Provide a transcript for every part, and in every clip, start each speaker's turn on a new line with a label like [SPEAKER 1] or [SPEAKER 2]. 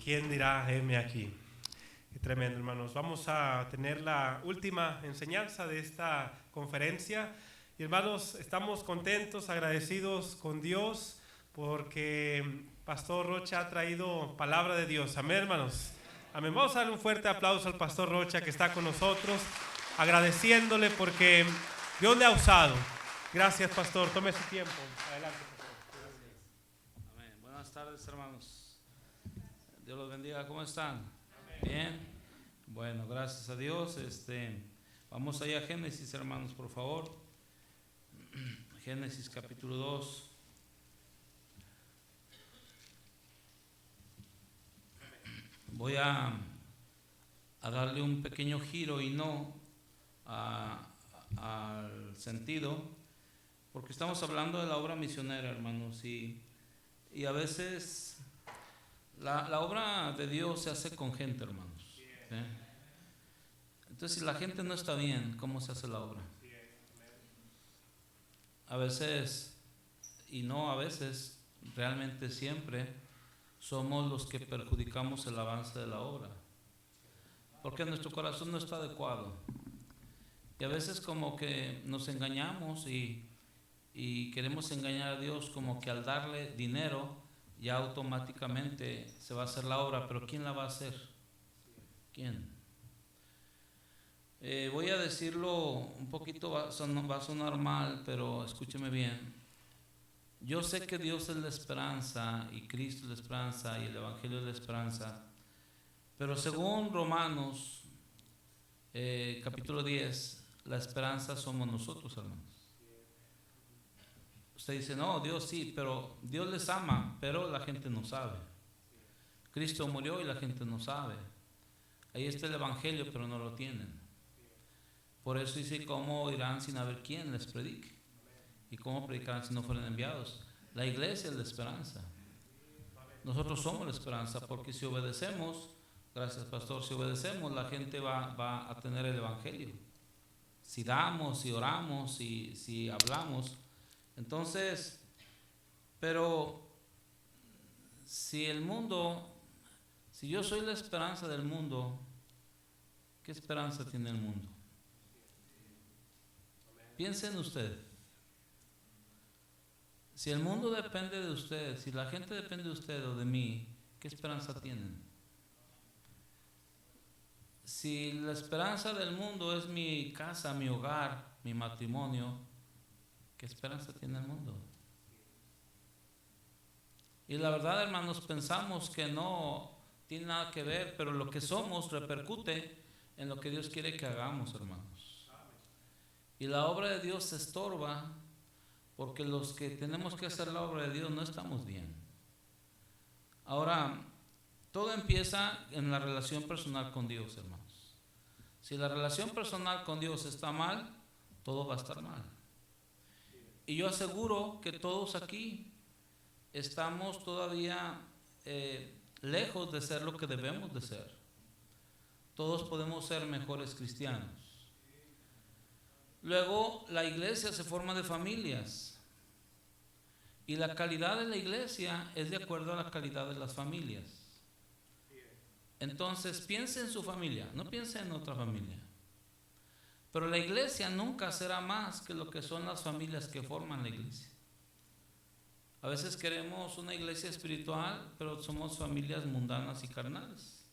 [SPEAKER 1] ¿Quién dirá heme aquí? Qué tremendo, hermanos. Vamos a tener la última enseñanza de esta conferencia. Y hermanos, estamos contentos, agradecidos con Dios porque Pastor Rocha ha traído palabra de Dios. Amén, hermanos. Amén. Vamos a darle un fuerte aplauso al Pastor Rocha que está con nosotros, agradeciéndole porque Dios le ha usado. Gracias, Pastor. Tome su tiempo. Adelante, Pastor.
[SPEAKER 2] Gracias. Amén. Buenas tardes, hermanos. Dios los bendiga. ¿Cómo están? Amén. Bien. Bueno, gracias a Dios. Vamos allá a Génesis, hermanos, por favor. Génesis capítulo 2. Voy a darle un pequeño giro y no al sentido, porque estamos hablando de la obra misionera, hermanos, y a veces la obra de Dios se hace con gente, hermanos. ¿Eh? Entonces, si la gente no está bien, ¿cómo se hace la obra? A veces, y no a veces, realmente siempre somos los que perjudicamos el avance de la obra, porque nuestro corazón no está adecuado. Y a veces como que nos engañamos y queremos engañar a Dios, como que al darle dinero ya automáticamente se va a hacer la obra. Pero ¿quién la va a hacer? ¿Quién? Voy a decirlo un poquito, va a sonar mal, pero escúcheme bien. Yo sé que Dios es la esperanza y Cristo es la esperanza y el Evangelio es la esperanza, pero según Romanos capítulo 10, la esperanza somos nosotros, hermanos. Usted dice, no, Dios sí, pero Dios les ama, pero la gente no sabe. Cristo murió y la gente no sabe. Ahí está el Evangelio, pero no lo tienen. Por eso dice, ¿cómo irán sin haber quien les predique? ¿Y cómo predicarán si no fueren enviados? La iglesia es la esperanza. Nosotros somos la esperanza, porque si obedecemos, gracias pastor, si obedecemos, la gente va a tener el Evangelio. Si damos, si oramos, si hablamos. Entonces, pero si yo soy la esperanza del mundo, ¿qué esperanza tiene el mundo? Piensen ustedes. Si el mundo depende de usted, si la gente depende de usted o de mí, ¿qué esperanza tienen? Si la esperanza del mundo es mi casa, mi hogar, mi matrimonio, ¿qué esperanza tiene el mundo? Y la verdad, hermanos, pensamos que no tiene nada que ver, pero lo que somos repercute en lo que Dios quiere que hagamos, hermanos. Y la obra de Dios se estorba porque los que tenemos que hacer la obra de Dios no estamos bien. Ahora, todo empieza en la relación personal con Dios, hermanos. Si la relación personal con Dios está mal, todo va a estar mal. Y yo aseguro que todos aquí estamos todavía lejos de ser lo que debemos de ser. Todos podemos ser mejores cristianos. Luego, la iglesia se forma de familias. Y la calidad de la iglesia es de acuerdo a la calidad de las familias. Entonces, piense en su familia, no piense en otra familia. Pero la iglesia nunca será más que lo que son las familias que forman la iglesia. A veces queremos una iglesia espiritual, pero somos familias mundanas y carnales.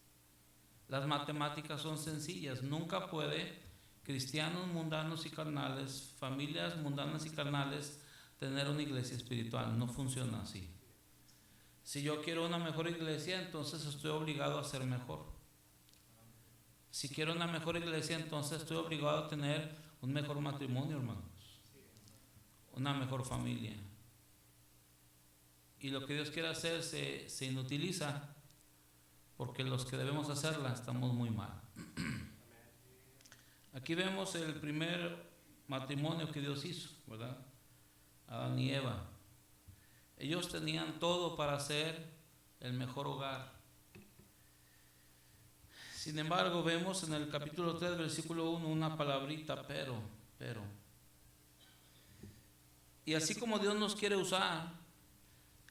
[SPEAKER 2] Las matemáticas son sencillas. Nunca puede cristianos mundanos y carnales, familias mundanas y carnales, tener una iglesia espiritual. No funciona así. Si yo quiero una mejor iglesia, entonces estoy obligado a ser mejor. Si quiero una mejor iglesia, entonces estoy obligado a tener un mejor matrimonio, hermanos. Una mejor familia. Y lo que Dios quiere hacer se inutiliza porque los que debemos hacerla estamos muy mal. Aquí vemos el primer matrimonio que Dios hizo, ¿verdad? Adán y Eva. Ellos tenían todo para ser el mejor hogar. Sin embargo, vemos en el capítulo 3, versículo 1, una palabrita, pero. Y así como Dios nos quiere usar,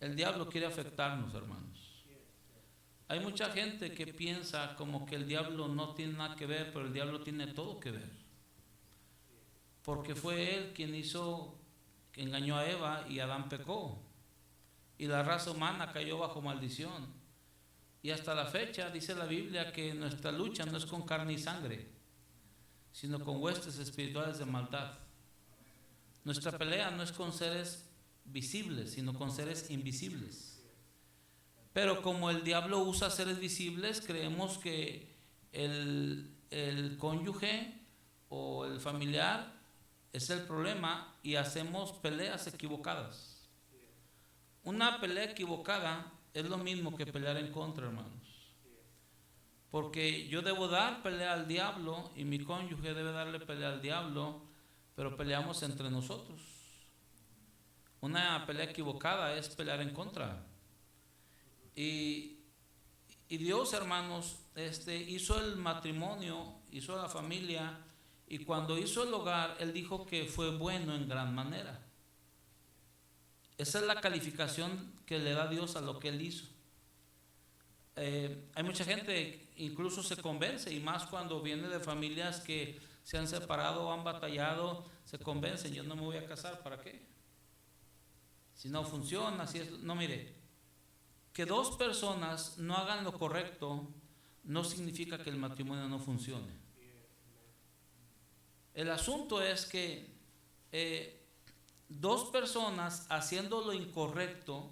[SPEAKER 2] el diablo quiere afectarnos, hermanos. Hay mucha gente que piensa como que el diablo no tiene nada que ver, pero el diablo tiene todo que ver. Porque fue él quien que engañó a Eva y Adán pecó. Y la raza humana cayó bajo maldición. Y hasta la fecha dice la Biblia que nuestra lucha no es con carne y sangre, sino con huestes espirituales de maldad. Nuestra pelea no es con seres visibles, sino con seres invisibles. Pero como el diablo usa seres visibles, creemos que el cónyuge o el familiar es el problema y hacemos peleas equivocadas. Una pelea equivocada es lo mismo que pelear en contra, hermanos. Porque yo debo dar pelea al diablo y mi cónyuge debe darle pelea al diablo, pero peleamos entre nosotros. Una pelea equivocada es pelear en contra. Y Dios, hermanos, hizo el matrimonio, hizo la familia, y cuando hizo el hogar, Él dijo que fue bueno en gran manera. Esa es la calificación que le da Dios a lo que Él hizo. Hay mucha gente incluso se convence, y más cuando viene de familias que se han separado o han batallado, se convencen: yo no me voy a casar, ¿para qué? Si no funciona, si es... No, mire, que dos personas no hagan lo correcto no significa que el matrimonio no funcione. El asunto es que dos personas haciendo lo incorrecto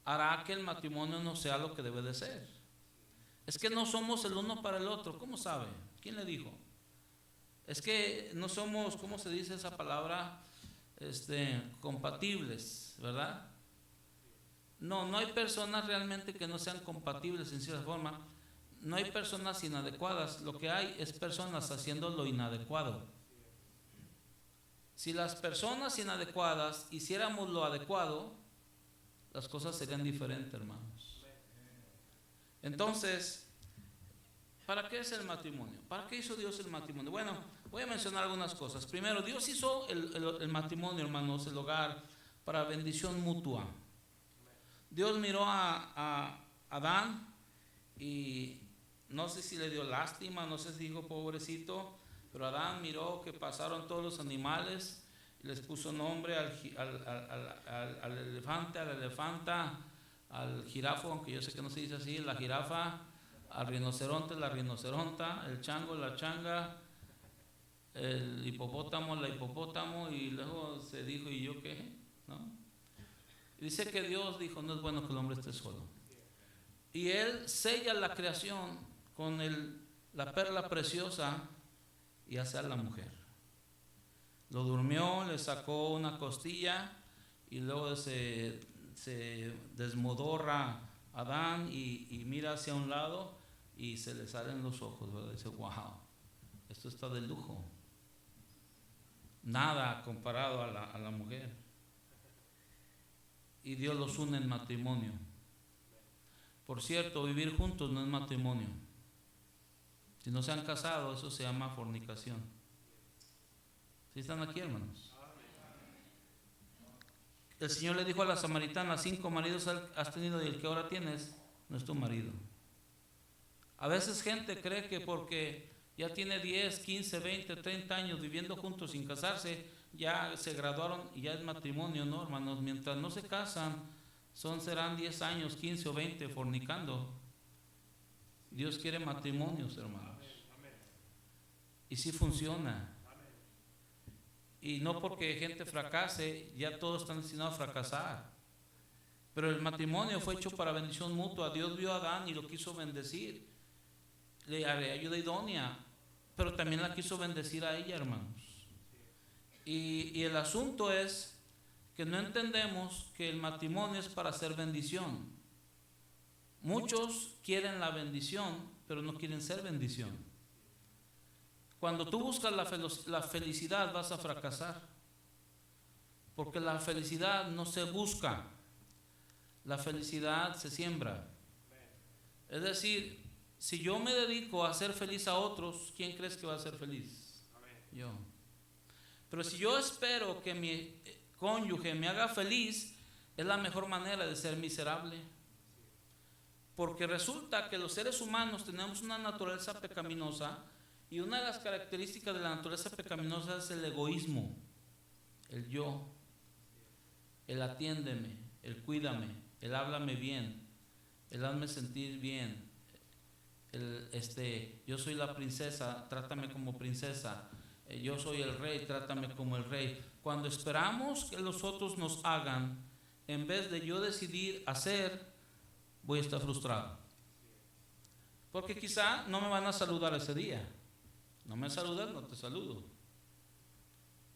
[SPEAKER 2] hará que el matrimonio no sea lo que debe de ser. Es que no somos el uno para el otro. ¿Cómo sabe? ¿Quién le dijo? Es que no somos, ¿cómo se dice esa palabra? Compatibles, ¿verdad? No hay personas realmente que no sean compatibles en cierta forma. No hay personas inadecuadas. Lo que hay es personas haciendo lo inadecuado. Si las personas inadecuadas hiciéramos lo adecuado, las cosas serían diferentes, hermanos. Entonces, ¿para qué es el matrimonio? ¿Para qué hizo Dios el matrimonio? Bueno, voy a mencionar algunas cosas. Primero, Dios hizo el matrimonio, hermanos, el hogar, para bendición mutua. Dios miró a Adán y no sé si le dio lástima, no sé si dijo pobrecito, pero Adán miró que pasaron todos los animales, les puso nombre al elefante, a la elefanta, al jirafo, aunque yo sé que no se dice así, la jirafa, al rinoceronte, la rinoceronta, el chango, la changa, el hipopótamo, la hipopótamo, y luego se dijo: ¿y yo qué? ¿No? Dice que Dios dijo: no es bueno que el hombre esté solo. Y Él sella la creación con la perla preciosa y hace a la mujer. Lo durmió, le sacó una costilla y luego se desmodorra Adán y mira hacia un lado y se le salen los ojos, ¿verdad? Dice: wow, esto está de lujo. Nada comparado a la mujer. Y Dios los une en matrimonio. Por cierto, vivir juntos no es matrimonio. Si no se han casado, eso se llama fornicación. ¿Sí están aquí, hermanos? El Señor le dijo a la samaritana: 5 maridos has tenido y el que ahora tienes no es tu marido. A veces gente cree que porque ya tiene 10, 15, 20, 30 años viviendo juntos sin casarse, ya se graduaron y ya es matrimonio. No, hermanos, mientras no se casan, serán 10 años, 15 o 20 fornicando. Dios quiere matrimonios, hermanos. Y sí funciona. Y no porque gente fracase, ya todos están destinados a fracasar. Pero el matrimonio fue hecho para bendición mutua. Dios vio a Adán y lo quiso bendecir. Le ayuda idónea, pero también la quiso bendecir a ella, hermanos. Y el asunto es que no entendemos que el matrimonio es para hacer bendición. Muchos quieren la bendición, pero no quieren ser bendición. Cuando tú buscas la felicidad, vas a fracasar. Porque la felicidad no se busca, la felicidad se siembra. Es decir, si yo me dedico a hacer feliz a otros, ¿quién crees que va a ser feliz? Yo. Pero si yo espero que mi cónyuge me haga feliz, es la mejor manera de ser miserable. Porque resulta que los seres humanos tenemos una naturaleza pecaminosa, y una de las características de la naturaleza pecaminosa es el egoísmo, el yo, el atiéndeme, el cuídame, el háblame bien, el hazme sentir bien, yo soy la princesa, trátame como princesa, yo soy el rey, trátame como el rey. Cuando esperamos que los otros nos hagan, en vez de yo decidir hacer, voy a estar frustrado. Porque quizá no me van a saludar ese día. No me saludas, no te saludo.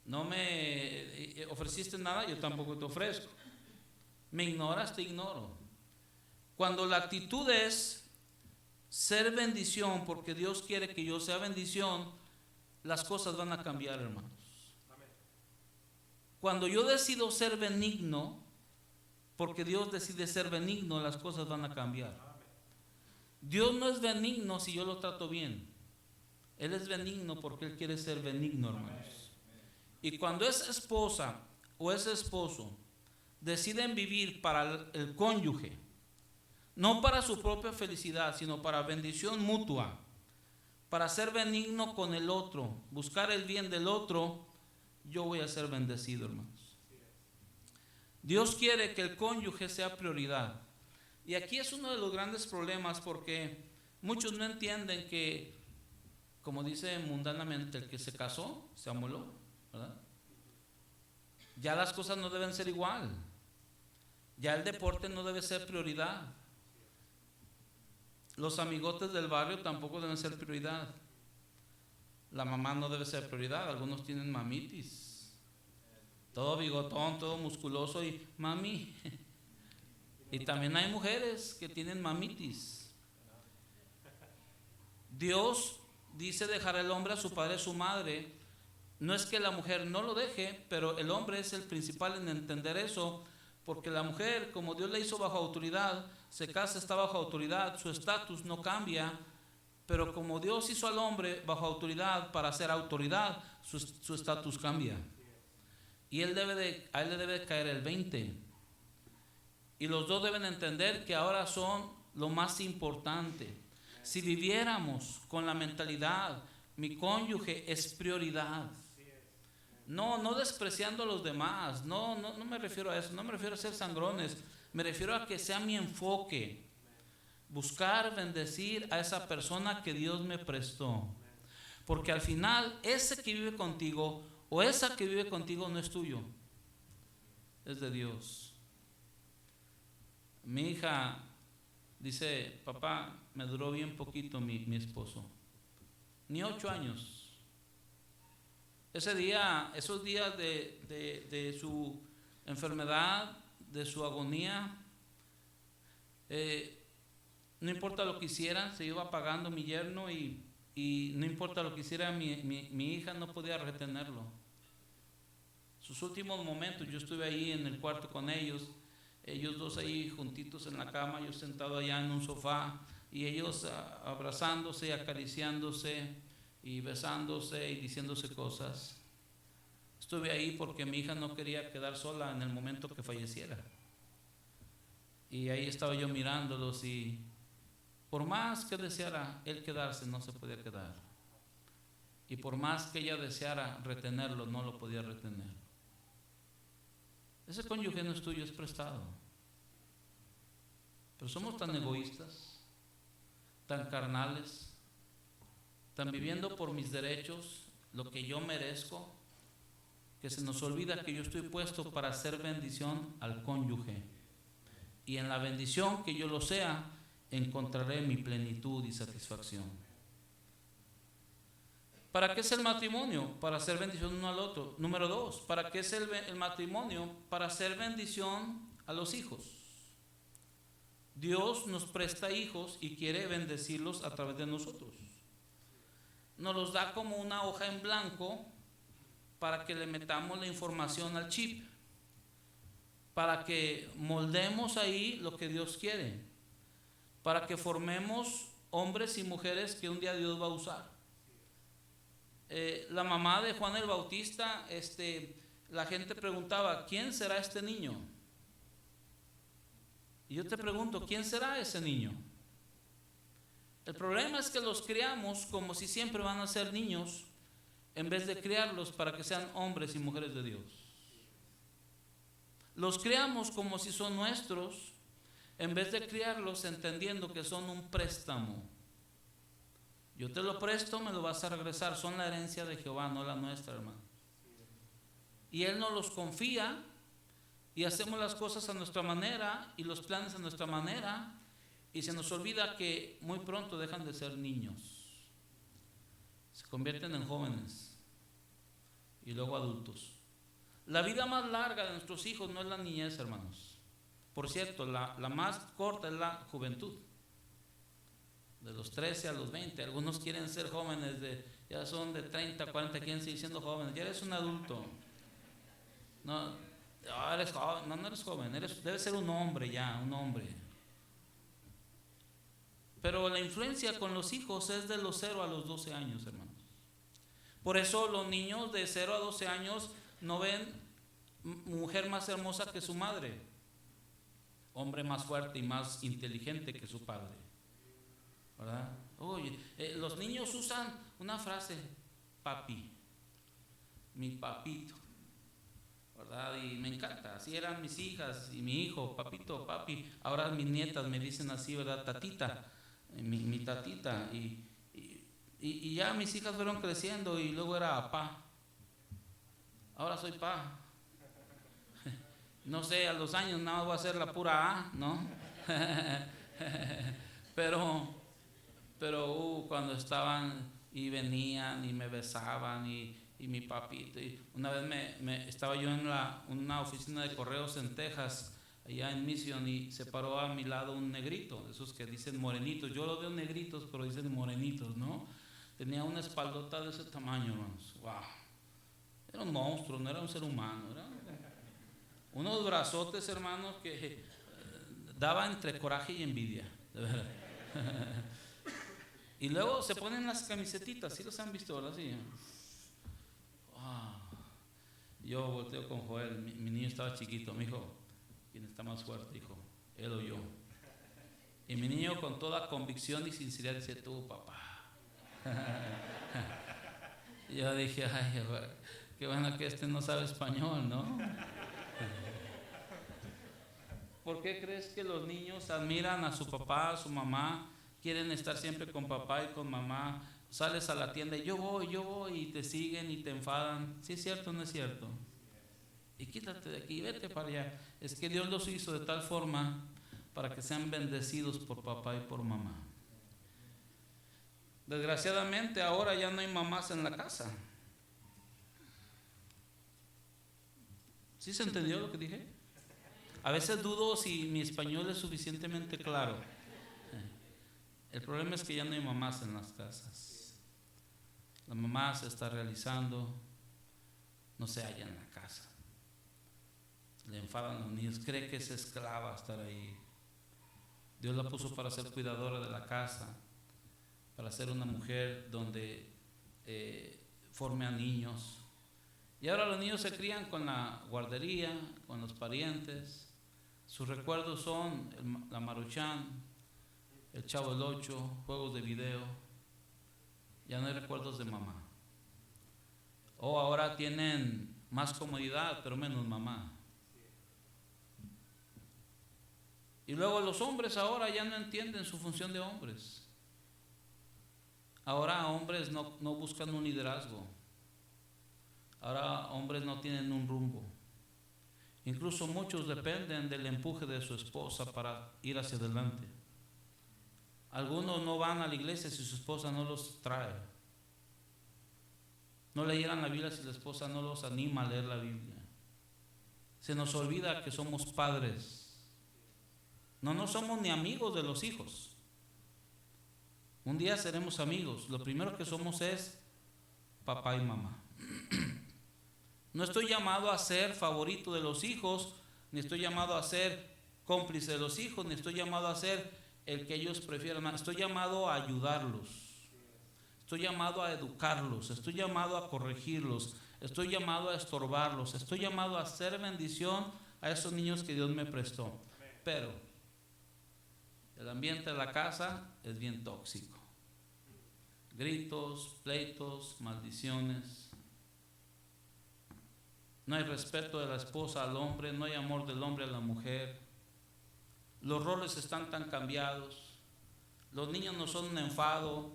[SPEAKER 2] No me ofreciste nada, yo tampoco te ofrezco. Me ignoras, te ignoro. Cuando la actitud es ser bendición, porque Dios quiere que yo sea bendición, las cosas van a cambiar, hermanos. Cuando yo decido ser benigno, porque Dios decide ser benigno, las cosas van a cambiar. Dios no es benigno si yo lo trato bien. Él es benigno porque Él quiere ser benigno, hermanos. Y cuando esa esposa o ese esposo deciden vivir para el cónyuge, no para su propia felicidad, sino para bendición mutua, para ser benigno con el otro, buscar el bien del otro, yo voy a ser bendecido, hermanos. Dios quiere que el cónyuge sea prioridad. Y aquí es uno de los grandes problemas, porque muchos no entienden que, como dice mundanamente, el que se casó se amoló, ¿verdad? Ya las cosas no deben ser igual. Ya el deporte no debe ser prioridad. Los amigotes del barrio tampoco deben ser prioridad. La mamá no debe ser prioridad. Algunos tienen mamitis. Todo bigotón, todo musculoso y mami. Y también hay mujeres que tienen mamitis. Dios dice dejar al hombre a su padre y a su madre. No es que la mujer no lo deje, pero el hombre es el principal en entender eso, porque la mujer, como Dios la hizo bajo autoridad, se casa, está bajo autoridad, su estatus no cambia, pero como Dios hizo al hombre bajo autoridad para ser autoridad, su estatus cambia. Y a él le debe caer el 20. Y los dos deben entender que ahora son lo más importante. Si viviéramos con la mentalidad, mi cónyuge es prioridad. No despreciando a los demás, no me refiero a eso, no me refiero a ser sangrones, me refiero a que sea mi enfoque. Buscar bendecir a esa persona que Dios me prestó. Porque al final, ese que vive contigo o esa que vive contigo no es tuyo, es de Dios. Mi hija dice, papá, me duró bien poquito mi esposo, ni 8 años. Esos días de su enfermedad, de su agonía, no importa lo que hiciera, se iba pagando mi yerno y no importa lo que hiciera mi hija, no podía retenerlo. Sus últimos momentos, yo estuve ahí en el cuarto con ellos dos ahí juntitos en la cama, yo sentado allá en un sofá, y ellos abrazándose, acariciándose y besándose y diciéndose cosas. Estuve ahí porque mi hija no quería quedar sola en el momento que falleciera. Y ahí estaba yo mirándolos, y por más que deseara él quedarse, no se podía quedar. Y por más que ella deseara retenerlo, no lo podía retener. Ese cónyuge no es tuyo, es prestado. Pero somos tan egoístas, tan carnales, tan viviendo por mis derechos, lo que yo merezco, que se nos olvida que yo estoy puesto para hacer bendición al cónyuge. Y en la bendición que yo lo sea, encontraré mi plenitud y satisfacción. ¿Para qué es el matrimonio? Para hacer bendición uno al otro. Número 2, ¿para qué es el matrimonio? Para hacer bendición a los hijos. Dios nos presta hijos y quiere bendecirlos a través de nosotros. Nos los da como una hoja en blanco para que le metamos la información al chip, para que moldemos ahí lo que Dios quiere, para que formemos hombres y mujeres que un día Dios va a usar. La mamá de Juan el Bautista, la gente preguntaba, ¿quién será este niño? Y yo te pregunto, ¿quién será ese niño? El problema es que los criamos como si siempre van a ser niños, en vez de criarlos para que sean hombres y mujeres de Dios. Los criamos como si son nuestros, en vez de criarlos entendiendo que son un préstamo. Yo te lo presto, me lo vas a regresar. Son la herencia de Jehová, no la nuestra, hermano. Y Él nos los confía y hacemos las cosas a nuestra manera y los planes a nuestra manera, y se nos olvida que muy pronto dejan de ser niños, se convierten en jóvenes y luego adultos. La vida más larga de nuestros hijos no es la niñez, hermanos. Por cierto, la más corta es la juventud, de los 13 a los 20. Algunos quieren ser jóvenes, ya son de 30, 40, quieren seguir siendo jóvenes. Ya eres un adulto. No eres joven, no eres joven, debes ser un hombre ya, un hombre. Pero la influencia con los hijos es de los 0 a los 12 años, hermanos. Por eso los niños de 0 a 12 años no ven mujer más hermosa que su madre, hombre más fuerte y más inteligente que su padre, ¿verdad? Oye, los niños usan una frase, papi, mi papito, ¿verdad? Y me encanta. Así eran mis hijas y mi hijo, papito, papi. Ahora mis nietas me dicen así, ¿verdad? Tatita, mi tatita. Y ya mis hijas fueron creciendo y luego era pa. Ahora soy pa. No sé, a los años nada voy a ser la pura A, ¿no? Pero cuando estaban y venían y me besaban y mi papito. Y una vez estaba yo en una oficina de correos en Texas, allá en Mission, y se paró a mi lado un negrito, esos que dicen morenitos. Yo lo veo negritos, pero dicen morenitos, ¿no? Tenía una espaldota de ese tamaño, hermanos. ¡Wow! Era un monstruo, no era un ser humano. Era unos brazotes, hermanos, que daba entre coraje y envidia, de verdad. Y luego se ponen las camisetitas, ¿sí los han visto, verdad? Sí. Yo volteo con Joel, mi niño estaba chiquito, me dijo, ¿quién está más fuerte, hijo? Él o yo. Y mi niño con toda convicción y sinceridad dice, tú, papá. Y yo dije, ay, qué bueno que no sabe español, ¿no? ¿Por qué crees que los niños admiran a su papá, a su mamá? Quieren estar siempre con papá y con mamá. Sales a la tienda y yo voy, y te siguen y te enfadan. ¿Sí es cierto o no es cierto? Y quítate de aquí, vete para allá. Es que Dios los hizo de tal forma para que sean bendecidos por papá y por mamá. Desgraciadamente ahora ya no hay mamás en la casa. ¿Sí se entendió lo que dije? A veces dudo si mi español es suficientemente claro. El problema es que ya no hay mamás en las casas. La mamá se está realizando, no se halla en la casa. Le enfadan los niños, cree que es esclava estar ahí. Dios la puso para ser cuidadora de la casa, para ser una mujer donde forme a niños. Y ahora los niños se crían con la guardería, con los parientes. Sus recuerdos son la Maruchan, el Chavo del Ocho, juegos de video. Ya no hay recuerdos de mamá. O ahora tienen más comodidad, pero menos mamá. Y luego los hombres ahora ya no entienden su función de hombres. Ahora hombres no buscan un liderazgo. Ahora hombres no tienen un rumbo. Incluso muchos dependen del empuje de su esposa para ir hacia adelante. Algunos no van a la iglesia si su esposa no los trae. No leyeran la Biblia si la esposa no los anima a leer la Biblia. Se nos olvida que somos padres. No somos ni amigos de los hijos. Un día seremos amigos. Lo primero que somos es papá y mamá. No estoy llamado a ser favorito de los hijos, ni estoy llamado a ser cómplice de los hijos, ni estoy llamado a ser el que ellos prefieran. Estoy llamado a ayudarlos, estoy llamado a educarlos, estoy llamado a corregirlos, estoy llamado a estorbarlos, estoy llamado a hacer bendición a esos niños que Dios me prestó. Pero el ambiente de la casa es bien tóxico. Gritos, pleitos, maldiciones. No hay respeto de la esposa al hombre, no hay amor del hombre a la mujer. Los roles están tan cambiados. Los niños no son un enfado,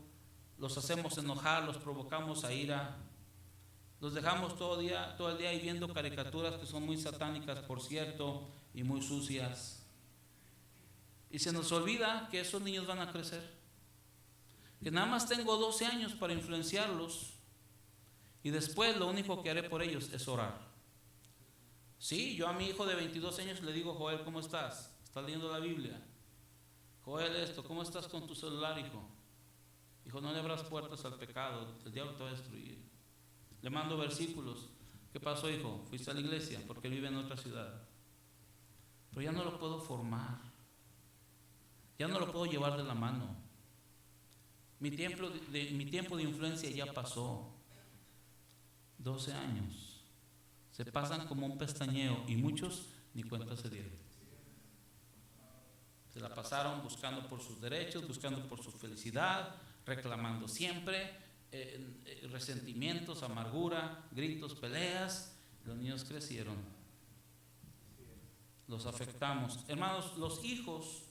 [SPEAKER 2] los hacemos enojar, los provocamos a ira. Los dejamos todo el día ahí viendo caricaturas que son muy satánicas, por cierto, y muy sucias. Y se nos olvida que esos niños van a crecer. Que nada más tengo 12 años para influenciarlos. Y después lo único que haré por ellos es orar. Sí, yo a mi hijo de 22 años le digo: Joel, ¿cómo estás? ¿Estás leyendo la Biblia? Joel, esto, ¿cómo estás con tu celular, hijo? Hijo, no le abras puertas al pecado, el diablo te va a destruir. Le mando versículos. ¿Qué pasó, hijo? Fuiste a la iglesia, porque él vive en otra ciudad. Pero ya no lo puedo formar. Ya no lo puedo llevar de la mano. Mi tiempo de influencia ya pasó. 12 años. Se pasan como un pestañeo y muchos ni cuenta se dieron. Se la pasaron buscando por sus derechos, buscando por su felicidad, reclamando siempre, resentimientos, amargura, gritos, peleas. Los niños crecieron. Los afectamos. Hermanos, los hijos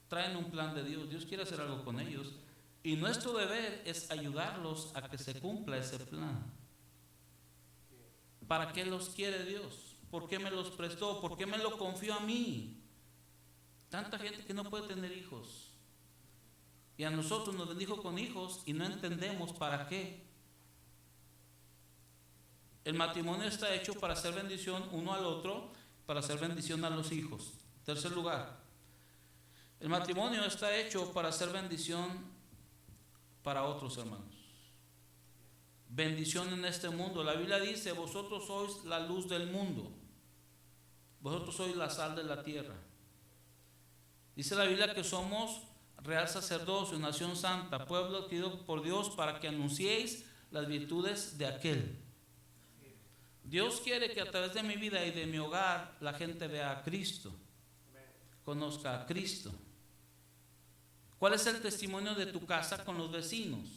[SPEAKER 2] traen un plan de Dios. Dios quiere hacer algo con ellos. Y nuestro deber es ayudarlos a que se cumpla ese plan. ¿Para qué los quiere Dios? ¿Por qué me los prestó? ¿Por qué me lo confió a mí? Tanta gente que no puede tener hijos. Y a nosotros nos bendijo con hijos y no entendemos para qué. El matrimonio está hecho para hacer bendición uno al otro, para hacer bendición a los hijos. Tercer lugar, el matrimonio está hecho para hacer bendición para otros hermanos. Bendición en este mundo. La Biblia dice: vosotros sois la luz del mundo. Vosotros sois la sal de la tierra. Dice la Biblia que somos real sacerdocio, nación santa, pueblo adquirido por Dios para que anunciéis las virtudes de aquel. Dios quiere que a través de mi vida y de mi hogar la gente vea a Cristo, conozca a Cristo. ¿Cuál es el testimonio de tu casa con los vecinos?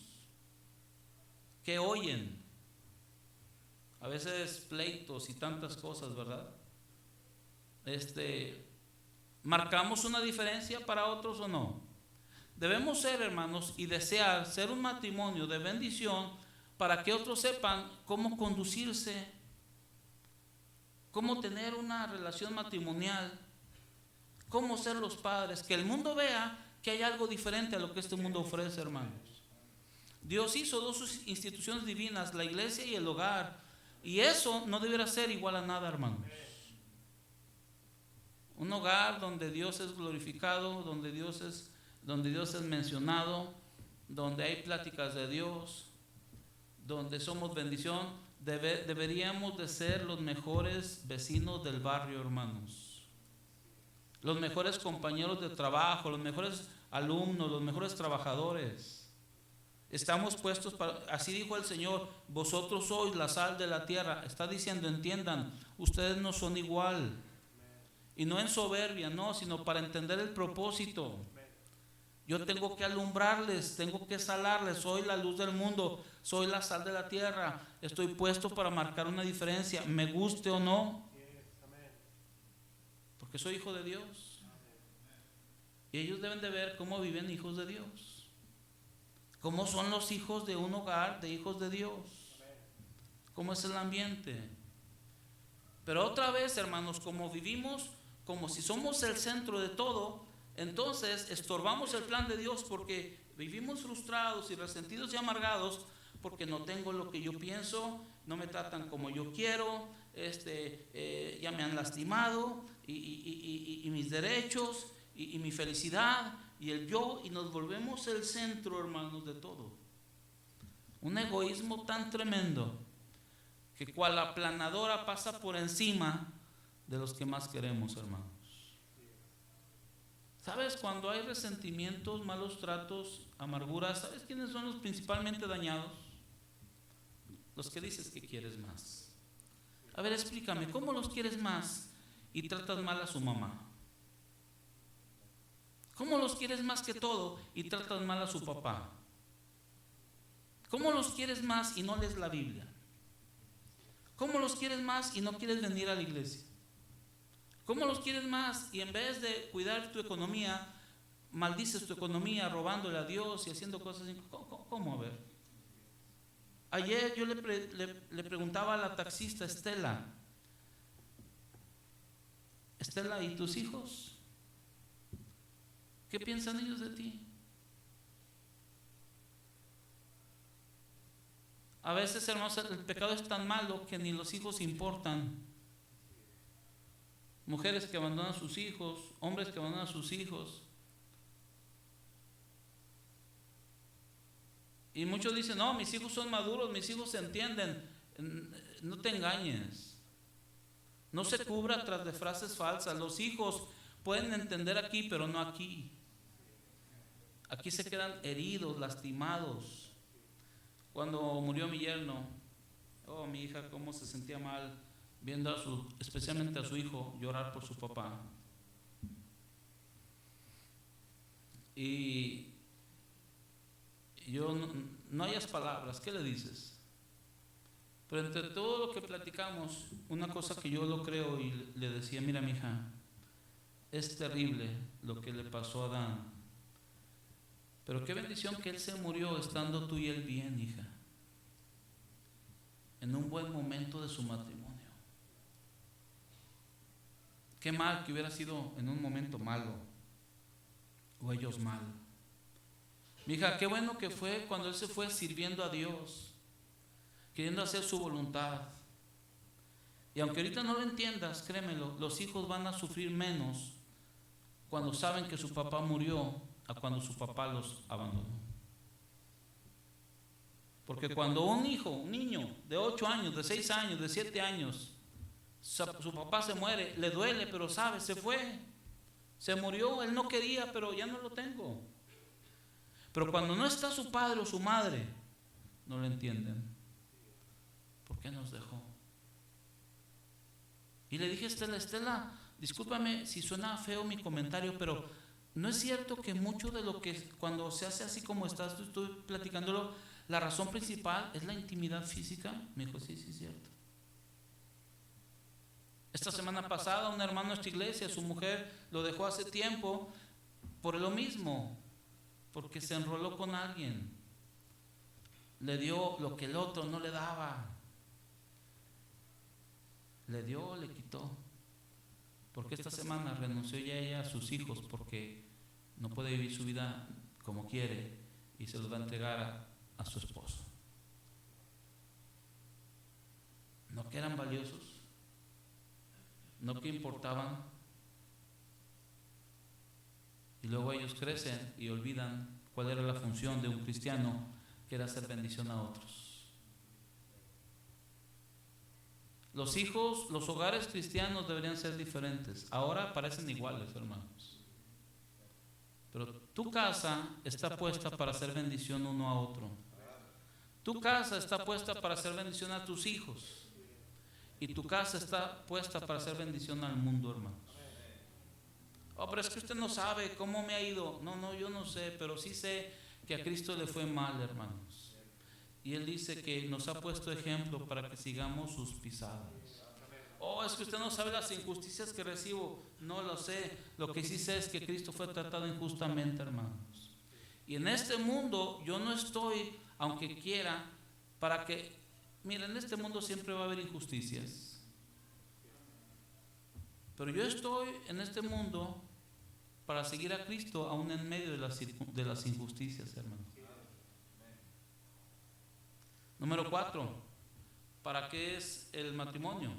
[SPEAKER 2] ¿Qué oyen? A veces pleitos y tantas cosas, ¿verdad? ¿Marcamos una diferencia para otros o no? Debemos ser, hermanos, y desear ser un matrimonio de bendición para que otros sepan cómo conducirse, cómo tener una relación matrimonial, cómo ser los padres, que el mundo vea que hay algo diferente a lo que este mundo ofrece, hermanos. Dios hizo dos instituciones divinas, la iglesia y el hogar, y eso no debería ser igual a nada, hermanos. Un hogar donde Dios es glorificado, donde Dios es mencionado, donde hay pláticas de Dios, donde somos bendición. Deberíamos de ser los mejores vecinos del barrio, hermanos. Los mejores compañeros de trabajo, los mejores alumnos, los mejores trabajadores. Estamos puestos para, así dijo el Señor: vosotros sois la sal de la tierra. Está diciendo, entiendan, ustedes no son igual. Y no en soberbia, no, sino para entender el propósito. Yo tengo que alumbrarles, tengo que salarles. Soy la luz del mundo, soy la sal de la tierra. Estoy puesto para marcar una diferencia, me guste o no, porque soy hijo de Dios. Y ellos deben de ver cómo viven hijos de Dios, cómo son los hijos de un hogar de hijos de Dios, cómo es el ambiente. Pero otra vez, hermanos, como vivimos como si somos el centro de todo, entonces estorbamos el plan de Dios, porque vivimos frustrados y resentidos y amargados porque no tengo lo que yo pienso, no me tratan como yo quiero, ya me han lastimado y mis derechos y mi felicidad y el yo, y nos volvemos el centro, hermanos, de todo. Un egoísmo tan tremendo que cual aplanadora pasa por encima de los que más queremos, hermanos. ¿Sabes? Cuando hay resentimientos, malos tratos, amarguras, ¿sabes quiénes son los principalmente dañados? Los que dices que quieres más. A ver, explícame, ¿cómo los quieres más y tratas mal a su mamá? ¿Cómo los quieres más que todo y tratas mal a su papá? ¿Cómo los quieres más y no lees la Biblia? ¿Cómo los quieres más y no quieres venir a la iglesia? ¿Cómo los quieres más y en vez de cuidar tu economía, maldices tu economía robándole a Dios y haciendo cosas así? ¿Cómo? A ver. Ayer yo le preguntaba a la taxista Estela, ¿y tus hijos? ¿Qué piensan ellos de ti? A veces, hermanos, el pecado es tan malo que ni los hijos importan. Mujeres que abandonan a sus hijos, hombres que abandonan a sus hijos. Y muchos dicen, no, mis hijos son maduros, mis hijos se entienden. No te engañes. No se cubra tras de frases falsas. Los hijos pueden entender aquí, pero no aquí. Aquí se quedan heridos, lastimados. Cuando murió mi yerno, mi hija cómo se sentía mal viendo especialmente a su hijo llorar por su papá. Y yo no hayas palabras, ¿qué le dices? Pero entre todo lo que platicamos, una cosa que yo lo creo y le decía, mira mi hija, es terrible lo que le pasó a Adán. Pero qué bendición que él se murió estando tú y él bien, hija. En un buen momento de su matrimonio. Qué mal que hubiera sido en un momento malo. O ellos mal. Mi hija, qué bueno que fue cuando él se fue sirviendo a Dios. Queriendo hacer su voluntad. Y aunque ahorita no lo entiendas, créemelo, los hijos van a sufrir menos cuando saben que su papá murió a cuando su papá los abandonó. Porque cuando un niño de 8 años, de 6 años, de 7 años, su papá se muere, le duele, pero sabe, se fue, se murió, él no quería, pero ya no lo tengo. Pero cuando no está su padre o su madre, no lo entienden. ¿Por qué nos dejó? Y le dije a Estela, discúlpame si suena feo mi comentario, pero ¿no es cierto que mucho de lo que cuando se hace así como estás, estoy platicándolo, la razón principal es la intimidad física? Me dijo, sí, es cierto. Esta semana pasada un hermano de esta iglesia, su mujer lo dejó hace tiempo por lo mismo, porque se enroló con alguien. Le dio lo que el otro no le daba. Le dio, le quitó. Porque esta semana renunció ya ella a sus hijos porque no puede vivir su vida como quiere y se los va a entregar a su esposo. No que eran valiosos, no que importaban. Y luego ellos crecen y olvidan cuál era la función de un cristiano, que era hacer bendición a otros. Los hijos, los hogares cristianos deberían ser diferentes. Ahora parecen iguales, hermanos. Pero tu casa está puesta para hacer bendición uno a otro. Tu casa está puesta para hacer bendición a tus hijos. Y tu casa está puesta para hacer bendición al mundo, hermanos. Pero es que usted no sabe cómo me ha ido. No, yo no sé, pero sí sé que a Cristo le fue mal, hermanos. Y Él dice que nos ha puesto ejemplo para que sigamos sus pisadas. Es que usted no sabe las injusticias que recibo. No lo sé. Lo que sí sé es que Cristo fue tratado injustamente, hermanos. Y en este mundo yo no estoy, aunque quiera, para que... Mira, en este mundo siempre va a haber injusticias. Pero yo estoy en este mundo para seguir a Cristo aún en medio de las injusticias, hermanos. Número 4, ¿para qué es el matrimonio?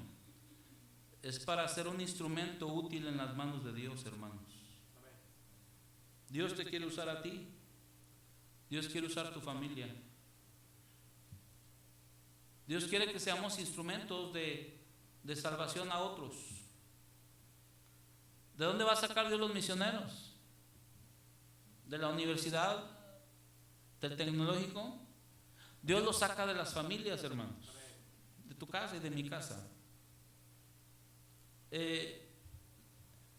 [SPEAKER 2] Es para ser un instrumento útil en las manos de Dios, hermanos. Dios te quiere usar a ti. Dios quiere usar tu familia. Dios quiere que seamos instrumentos de salvación a otros. ¿De dónde va a sacar Dios los misioneros? ¿De la universidad? ¿Del tecnológico? Dios los saca de las familias, hermanos. De tu casa y de mi casa.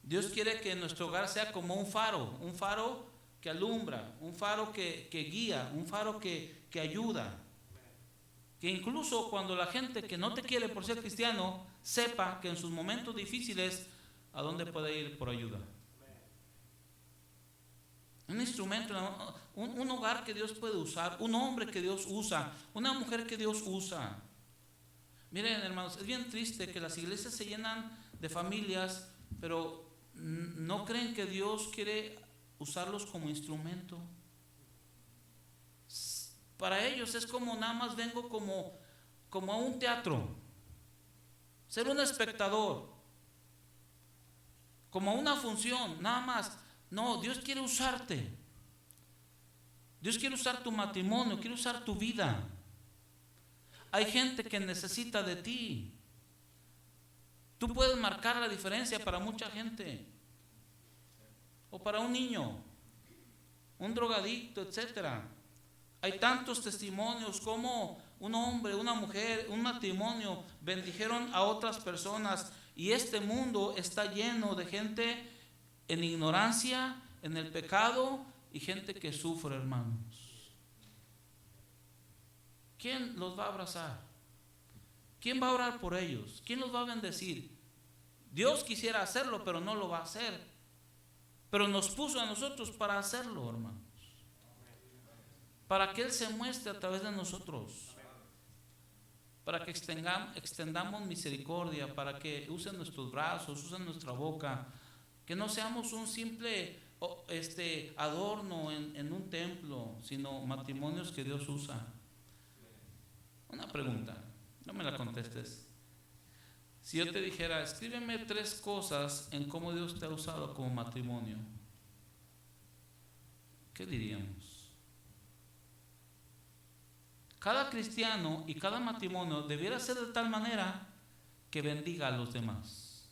[SPEAKER 2] Dios quiere que nuestro hogar sea como un faro que alumbra, un faro que guía, un faro que ayuda. Que incluso cuando la gente que no te quiere por ser cristiano, sepa que en sus momentos difíciles, ¿a dónde puede ir por ayuda? Un instrumento, un hogar que Dios puede usar, un hombre que Dios usa, una mujer que Dios usa. Miren, hermanos, es bien triste que las iglesias se llenan de familias, pero no creen que Dios quiere usarlos como instrumento. Para ellos es como nada más vengo como a un teatro, ser un espectador, como a una función, nada más. No, Dios quiere usarte. Dios quiere usar tu matrimonio, quiere usar tu vida. Hay gente que necesita de ti. Tú puedes marcar la diferencia para mucha gente. O para un niño, un drogadicto, etcétera. Hay tantos testimonios como un hombre, una mujer, un matrimonio bendijeron a otras personas, y este mundo está lleno de gente en ignorancia, en el pecado, y gente que sufre, hermanos. ¿Quién los va a abrazar? ¿Quién va a orar por ellos? ¿Quién los va a bendecir? Dios quisiera hacerlo, pero no lo va a hacer. Pero nos puso a nosotros para hacerlo, hermanos. Para que Él se muestre a través de nosotros. Para que extendamos misericordia, para que usen nuestros brazos, usen nuestra boca. Que no seamos un simple adorno en un templo, sino matrimonios que Dios usa. Una pregunta, no me la contestes. Si yo te dijera, escríbeme 3 cosas en cómo Dios te ha usado como matrimonio, ¿qué diríamos? Cada cristiano y cada matrimonio debiera ser de tal manera que bendiga a los demás.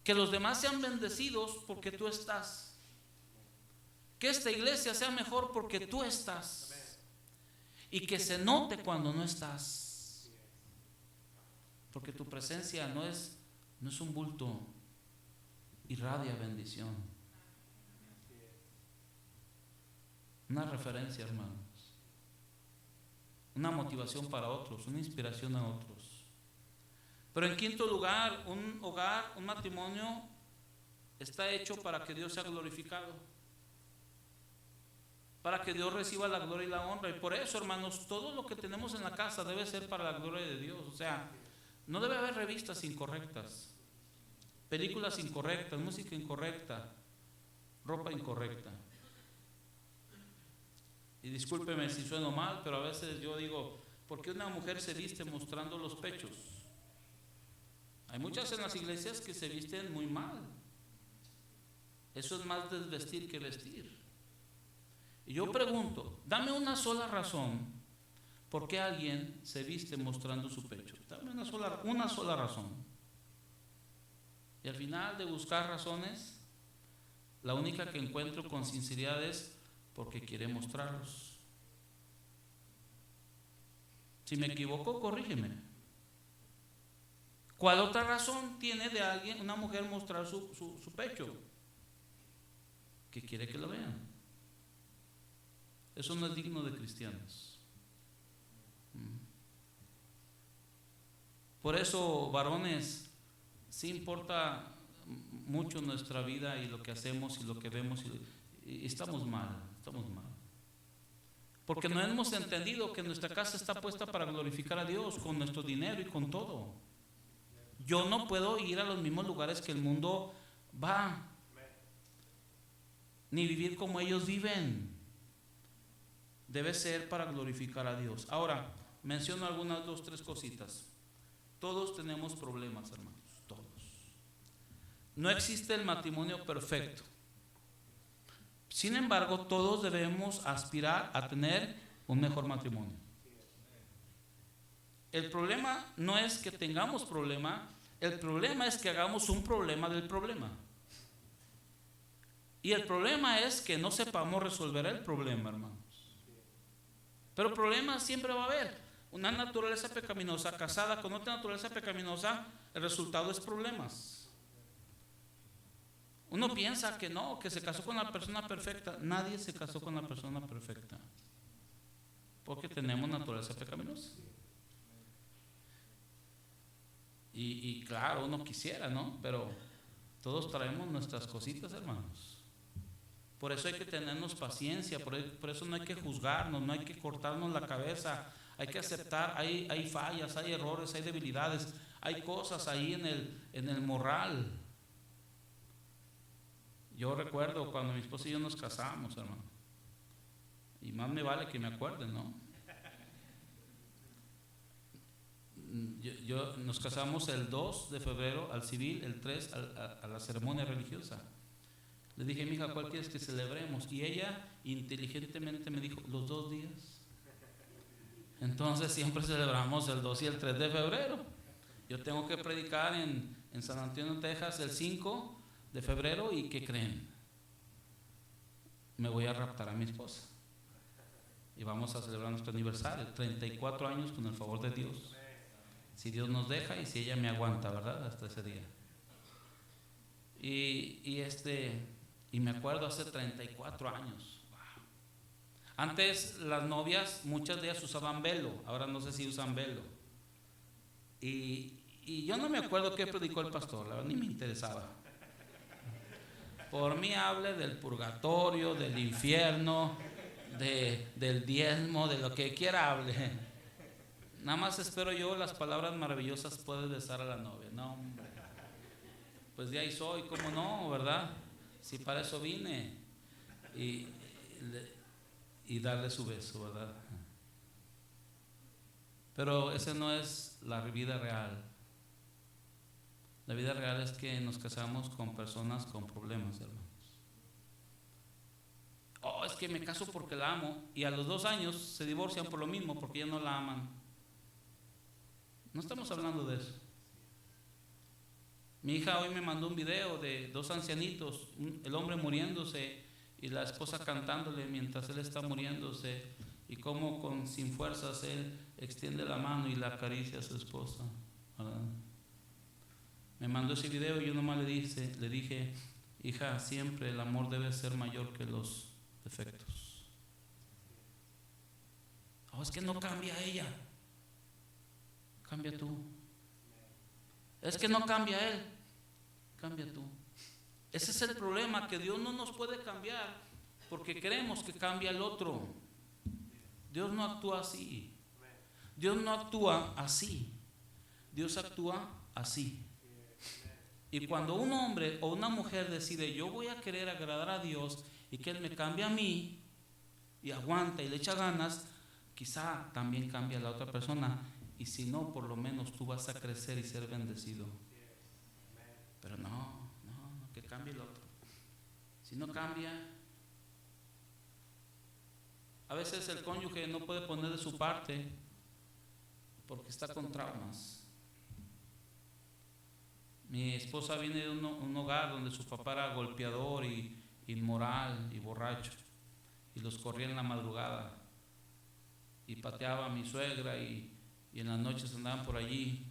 [SPEAKER 2] Que los demás sean bendecidos porque tú estás. Que esta iglesia sea mejor porque tú estás. Y que se note cuando no estás. Porque tu presencia no es un bulto, irradia bendición. Una referencia, hermanos. Una motivación para otros, una inspiración a otros. Pero en quinto lugar, un hogar, un matrimonio está hecho para que Dios sea glorificado. Para que Dios reciba la gloria y la honra. Y por eso, hermanos, todo lo que tenemos en la casa debe ser para la gloria de Dios. O sea, no debe haber revistas incorrectas, películas incorrectas, música incorrecta, ropa incorrecta. Y discúlpeme si sueno mal, pero a veces yo digo, ¿por qué una mujer se viste mostrando los pechos? Hay muchas en las iglesias que se visten muy mal. Eso es más desvestir que vestir. Y yo pregunto, dame una sola razón por qué alguien se viste mostrando su pecho. Dame una sola razón. Y al final de buscar razones, la única que encuentro con sinceridad es porque quiere mostrarlos. Si me equivoco, corrígeme. ¿Cuál otra razón tiene de alguien, una mujer, mostrar su pecho? Que quiere que lo vean. Eso no es digno de cristianos. Por eso, varones, sí importa mucho nuestra vida y lo que hacemos y lo que vemos, y estamos mal. Porque no hemos entendido que nuestra casa está puesta para glorificar a Dios con nuestro dinero y con todo. Yo no puedo ir a los mismos lugares que el mundo va, ni vivir como ellos viven. Debe ser para glorificar a Dios. Ahora, menciono algunas 2, 3 cositas. Todos tenemos problemas, hermanos, todos. No existe el matrimonio perfecto. Sin embargo, todos debemos aspirar a tener un mejor matrimonio. El problema no es que tengamos problema, el problema es que hagamos un problema del problema. Y el problema es que no sepamos resolver el problema, hermanos. Pero problemas siempre va a haber. Una naturaleza pecaminosa casada con otra naturaleza pecaminosa, el resultado es problemas. Uno piensa que no, que se casó con la persona perfecta. Nadie se casó con la persona perfecta, porque tenemos naturaleza pecaminosa. Y claro, uno quisiera, ¿no? Pero todos traemos nuestras cositas, hermanos. Por eso hay que tenernos paciencia, por eso no hay que juzgarnos, no hay que cortarnos la cabeza. Hay que aceptar, hay fallas, hay errores, hay debilidades, hay cosas ahí en el morral. Yo recuerdo cuando mi esposa y yo nos casamos, hermano, y más me vale que me acuerden, ¿no? Nos casamos el 2 de febrero al civil, el 3 a la ceremonia religiosa. Le dije, mija, ¿cuál quieres que celebremos? Y ella inteligentemente me dijo, los 2 días. Entonces siempre celebramos el 2 y el 3 de febrero. Yo tengo que predicar en San Antonio, Texas, el 5 de febrero, y ¿qué creen? Me voy a raptar a mi esposa y vamos a celebrar nuestro aniversario, 34 años con el favor de Dios, si Dios nos deja y si ella me aguanta, ¿verdad? Hasta ese día. Y me acuerdo hace 34 años. Wow. Antes las novias, muchas de ellas usaban velo, ahora no sé si usan velo. Y yo no me acuerdo qué predicó el pastor, la verdad ni me interesaba. Por mí hable del purgatorio, del infierno, del diezmo, de lo que quiera hable. Nada más espero yo las palabras maravillosas, puedes besar a la novia. No, hombre. Pues de ahí soy, ¿cómo no, verdad? Si para eso vine. Y darle su beso, ¿verdad? Pero esa no es la vida real. La vida real es que nos casamos con personas con problemas, hermanos. Oh, es que me caso porque la amo, y a los 2 años se divorcian por lo mismo, porque ya no la aman. No estamos hablando de eso. Mi hija hoy me mandó un video de 2 ancianitos, el hombre muriéndose y la esposa cantándole mientras él está muriéndose, y cómo sin fuerzas él extiende la mano y la acaricia a su esposa, ¿verdad? Me mandó ese video y yo nomás le dije, hija, siempre el amor debe ser mayor que los defectos. Oh, es que no cambia ella, cambia tú. Es que no cambia él, cambia tú. Ese es el problema, que Dios no nos puede cambiar porque queremos que cambie el otro. Dios no actúa así. Dios no actúa así. Dios actúa así. Y cuando un hombre o una mujer decide, yo voy a querer agradar a Dios y que Él me cambie a mí, y aguanta y le echa ganas, quizá también cambie a la otra persona. Y si no, por lo menos tú vas a crecer y ser bendecido. Pero no, que cambie el otro. Si no cambia, a veces el cónyuge no puede poner de su parte porque está con traumas. Mi esposa viene de un hogar donde su papá era golpeador y inmoral y borracho, y los corría en la madrugada y pateaba a mi suegra, y en las noches andaban por allí,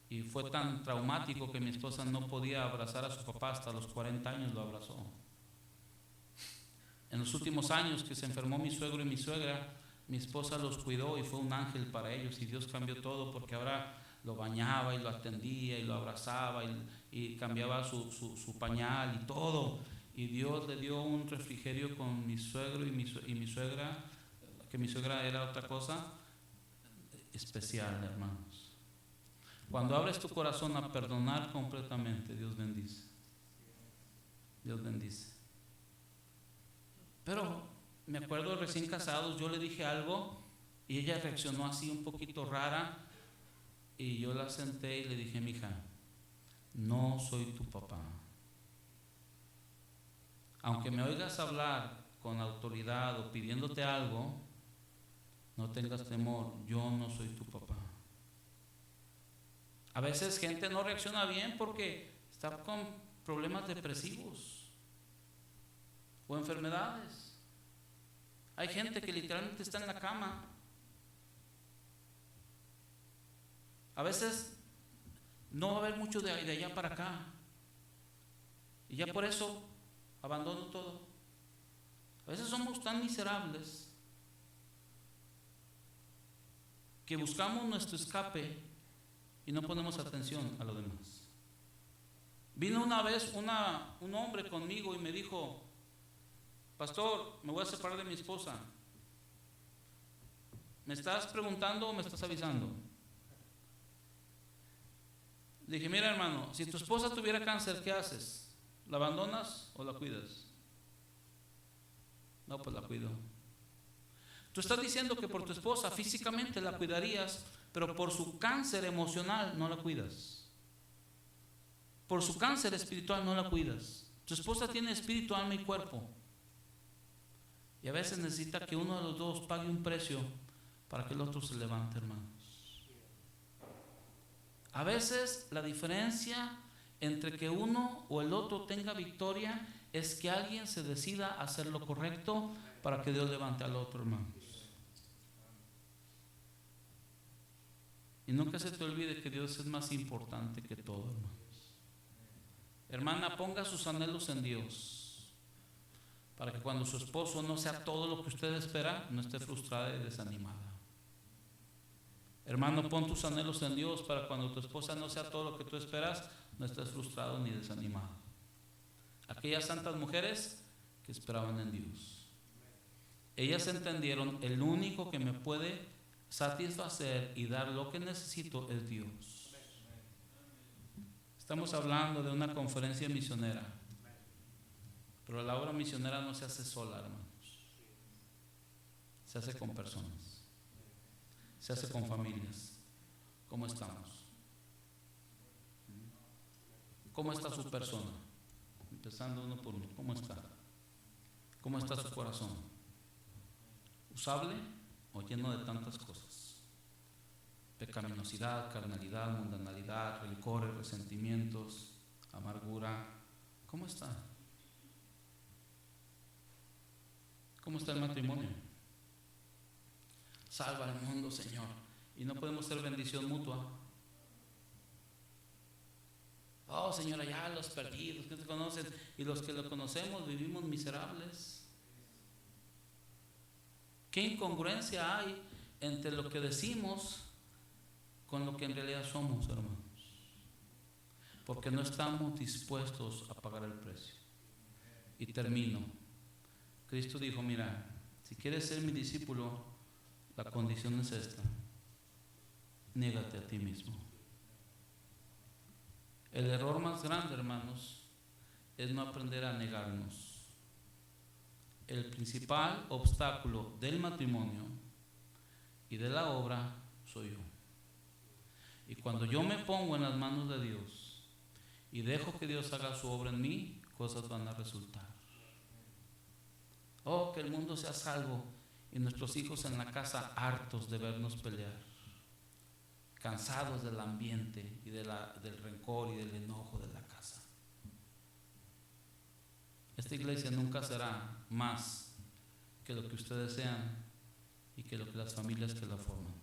[SPEAKER 2] y fue tan traumático que mi esposa no podía abrazar a su papá. Hasta los 40 años lo abrazó. En los últimos años que se enfermó mi suegro y mi suegra, mi esposa los cuidó y fue un ángel para ellos, y Dios cambió todo, porque ahora lo bañaba y lo atendía y lo abrazaba y cambiaba su pañal y todo. Y Dios le dio un refrigerio con mi suegro y mi suegra, que mi suegra era otra cosa especial, hermanos. Cuando abres tu corazón a perdonar completamente, Dios bendice. Dios bendice. Pero me acuerdo, recién casados, yo le dije algo y ella reaccionó así un poquito rara, y yo la senté y le dije, mija, no soy tu papá. Aunque me oigas hablar con autoridad o pidiéndote algo, no tengas temor, yo no soy tu papá. A veces gente no reacciona bien porque está con problemas depresivos o enfermedades. Hay gente que literalmente está en la cama. A veces no va a haber mucho de allá para acá. y ya por eso abandono todo. A veces somos tan miserables que buscamos nuestro escape y no ponemos atención a lo demás. Vino una vez un hombre conmigo y me dijo: pastor, me voy a separar de mi esposa. ¿Me estás preguntando o me estás avisando? Le dije: mira, hermano, si tu esposa tuviera cáncer, ¿qué haces? ¿La abandonas o la cuidas? No, pues la cuido. Tú estás diciendo que por tu esposa físicamente la cuidarías, pero por su cáncer emocional no la cuidas. Por su cáncer espiritual no la cuidas. Tu esposa tiene espíritu, alma y cuerpo. Y a veces necesita que uno de los dos pague un precio para que el otro se levante, hermanos. A veces la diferencia entre que uno o el otro tenga victoria es que alguien se decida a hacer lo correcto para que Dios levante al otro, hermanos. Y nunca se te olvide que Dios es más importante que todo, hermanos. Hermana, ponga sus anhelos en Dios, para que cuando su esposo no sea todo lo que usted espera, no esté frustrada y desanimada. Hermano, pon tus anhelos en Dios, para cuando tu esposa no sea todo lo que tú esperas, no estés frustrado ni desanimado. Aquellas santas mujeres que esperaban en Dios, ellas entendieron: el único que me puede satisfacer y dar lo que necesito es Dios. Estamos hablando de una conferencia misionera, pero la obra misionera no se hace sola, hermanos. Se hace con personas, se hace con familias. ¿Cómo estamos? ¿Cómo está su persona? Empezando uno por uno. ¿Cómo está? ¿Cómo está su corazón? ¿Usable o lleno de tantas cosas? Pecaminosidad, carnalidad, mundanalidad, rencores, resentimientos, amargura. ¿Cómo está? ¿Cómo está el matrimonio? Salva al mundo, Señor. Y no podemos ser bendición mutua. Oh, Señora, ya los perdidos que te conocen y los que lo conocemos vivimos miserables. ¿Qué incongruencia hay entre lo que decimos con lo que en realidad somos, hermanos? Porque no estamos dispuestos a pagar el precio. Y termino. Cristo dijo: mira, si quieres ser mi discípulo, la condición es esta: niégate a ti mismo. El error más grande, hermanos, es no aprender a negarnos. El principal obstáculo del matrimonio y de la obra soy yo. Y cuando yo me pongo en las manos de Dios y dejo que Dios haga su obra en mí, cosas van a resultar. Oh, que el mundo sea salvo y nuestros hijos en la casa hartos de vernos pelear, cansados del ambiente y del rencor y del enojo de la casa. Esta iglesia nunca será más que lo que ustedes sean y que lo que las familias que la forman.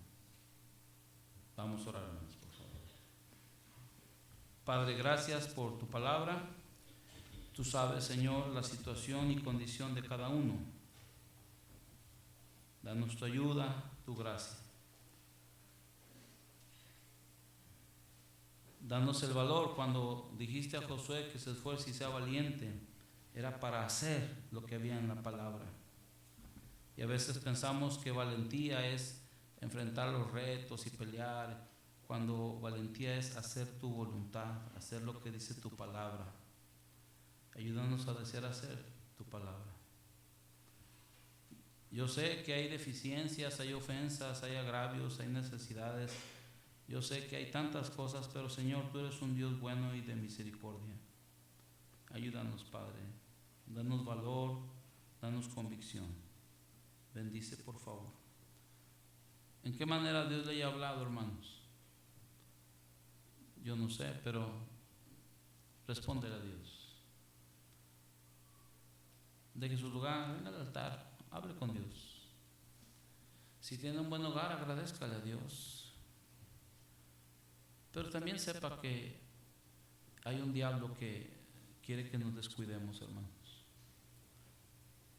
[SPEAKER 2] Vamos a orar, hermanos, por favor. Padre, gracias por tu palabra. Tú sabes, Señor, la situación y condición de cada uno. Danos tu ayuda, tu gracia. Danos el valor. Cuando dijiste a Josué que se esfuerce y sea valiente, era para hacer lo que había en la palabra. Y a veces pensamos que valentía es enfrentar los retos y pelear, cuando valentía es hacer tu voluntad, hacer lo que dice tu palabra. Ayúdanos a desear hacer tu palabra. Yo sé que hay deficiencias, hay ofensas, hay agravios, hay necesidades. Yo sé que hay tantas cosas, pero Señor, tú eres un Dios bueno y de misericordia. Ayúdanos, Padre. Danos valor, danos convicción. Bendice, por favor. ¿En qué manera Dios le haya hablado, hermanos? Yo no sé, pero respóndele a Dios. Deje su lugar, venga al altar, hable con Dios. Si tiene un buen hogar, agradézcale a Dios. Pero también sepa que hay un diablo que quiere que nos descuidemos, hermanos.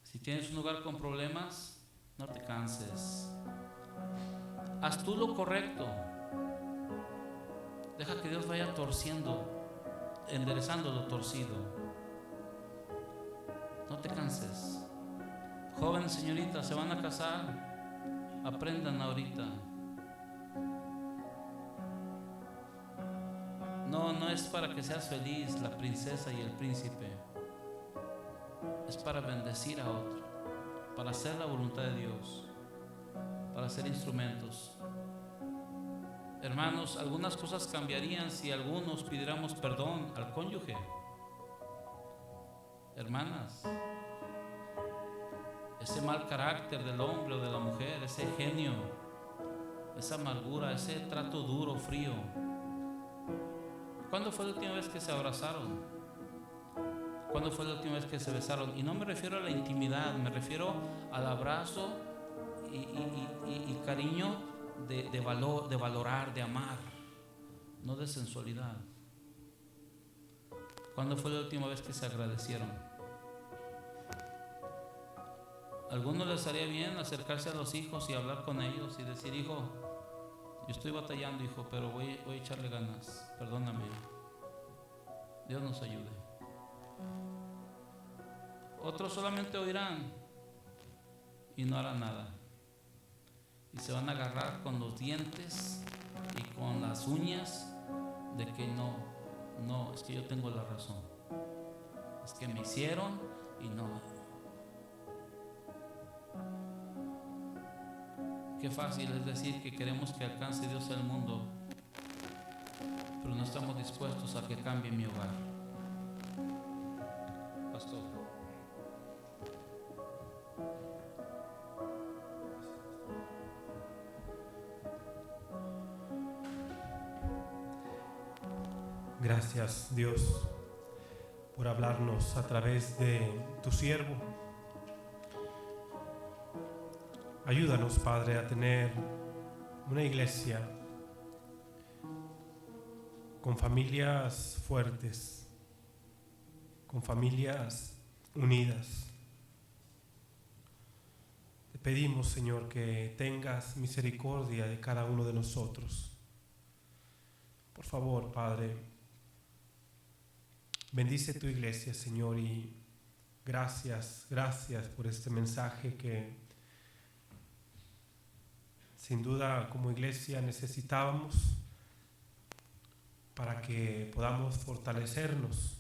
[SPEAKER 2] Si tienes un hogar con problemas, no te canses. Haz tú lo correcto. Deja que Dios vaya enderezando lo torcido. No te canses. Jóvenes, señoritas, se van a casar, aprendan ahorita. No es para que seas feliz, la princesa y el príncipe. Es para bendecir a otro, para hacer la voluntad de Dios, para ser instrumentos. Hermanos, algunas cosas cambiarían si algunos pidiéramos perdón al cónyuge. Hermanas, ese mal carácter del hombre o de la mujer, ese genio, esa amargura, ese trato duro, frío. ¿Cuándo fue la última vez que se abrazaron? ¿Cuándo fue la última vez que se besaron? Y no me refiero a la intimidad, me refiero al abrazo y cariño de valorar, de amar, no de sensualidad. ¿Cuándo fue la última vez que se agradecieron? ¿A algunos les haría bien acercarse a los hijos y hablar con ellos y decir: hijo, yo estoy batallando, hijo, pero voy a echarle ganas, perdóname, Dios nos ayude? Otros solamente oirán y no harán nada, y se van a agarrar con los dientes y con las uñas de que no, es que yo tengo la razón, es que me hicieron y no. Qué fácil es decir que queremos que alcance Dios al mundo, pero no estamos dispuestos a que cambie mi hogar. Pastor.
[SPEAKER 1] Gracias, Dios, por hablarnos a través de tu siervo. Ayúdanos, Padre, a tener una iglesia con familias fuertes, con familias unidas. Te pedimos, Señor, que tengas misericordia de cada uno de nosotros. Por favor, Padre, bendice tu iglesia, Señor, y gracias por este mensaje que sin duda como iglesia necesitábamos para que podamos fortalecernos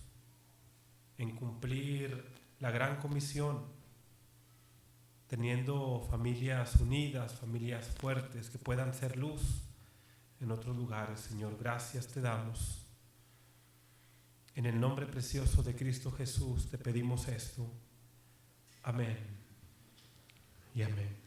[SPEAKER 1] en cumplir la gran comisión, teniendo familias unidas, familias fuertes que puedan ser luz en otros lugares. Señor, gracias te damos. En el nombre precioso de Cristo Jesús te pedimos esto. Amén y amén.